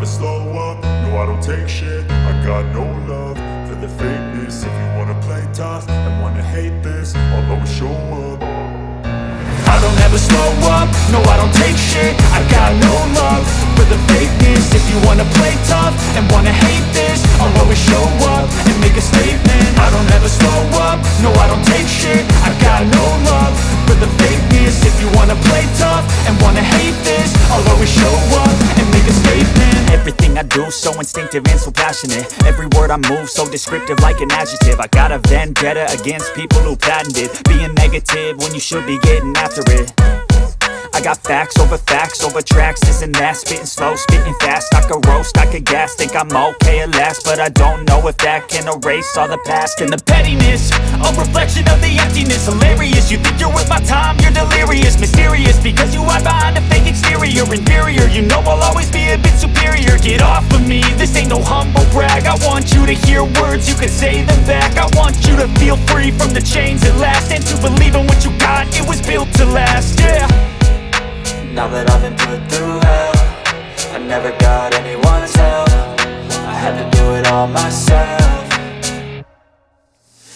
slow up, no I don't take shit. I got no love for the fakeness. If you wanna play tough and wanna hate this, I'll always show up. I don't ever slow up, no I don't take shit. I got no love for the fakeness. If you wanna play tough and wanna hate this, I'll always show up and make a statement. I don't ever slow up, no I don't take shit. I got no love for the fakeness. If you wanna play tough and wanna hate this, I'll always show up and make a statement. Everything I do so instinctive and so passionate. Every word I move so descriptive like an adjective. I got a vendetta against people who patented being negative when you should be getting after it. I got facts over tracks, this and that. Spitting slow, spitting fast, I could roast, I could gas. Think I'm okay at last, but I don't know if that can erase all the past. And the pettiness, a reflection of the emptiness. Hilarious, you think you're worth my time, you're delirious. Mysterious, because you hide behind a fake exterior. Inferior, you know I'll always be a bit superior. Get off of me, this ain't no humble brag. I want you to hear words, you can say them back. I want you to feel free from the chains at last, and to believe in what you got, it was built to last, yeah. Now that I've been put through hell, I never got anyone's help. I had to do it all myself.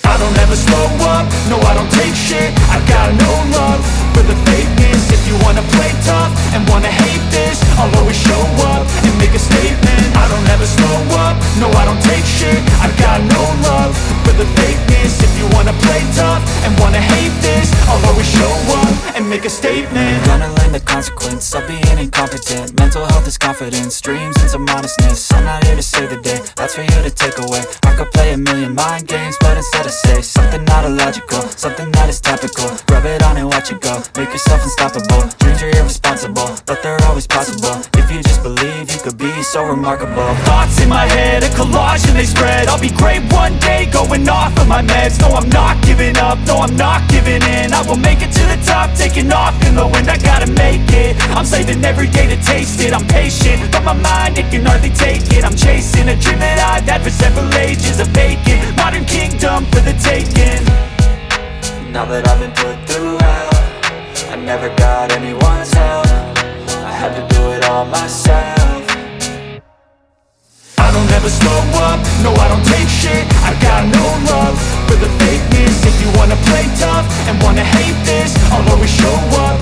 I don't ever slow up, no I don't take shit. I got no love for the fakeness. If you wanna play tough and wanna hate this, I'll always show up and make a statement. I don't ever slow up, no I don't take shit. I got no love for the fakeness. If you wanna play tough and wanna hate this, I'll always show up and make a statement. Gonna learn the consequence of being incompetent. Mental health is confidence, dreams and some honestness. I'm not here to save the day, that's for you to take away. I could play a million mind games, but instead I say something not illogical, something that is topical. Rub it on and watch it go, make yourself unstoppable. Dreams are irresponsible, but they're always possible. If you just believe, you could be so remarkable. Thoughts in my head, a collage and they spread. I'll be great one day, going off of my meds. No, I'm not giving up, no, I'm not giving in. I will make it to the top, taking off in the wind. I gotta make it, I'm saving every day to taste it. I'm patient, but my mind, it can hardly take it. I'm chasing a dream that I've had for several ages. A vacant, modern kingdom for the taking. Now that I've been put through hell, I never got anyone's help. I had to do it all myself. I don't ever slow up, no I don't take shit. I got no love for the fakeness. If you wanna play tough and wanna hate this, I'll always show up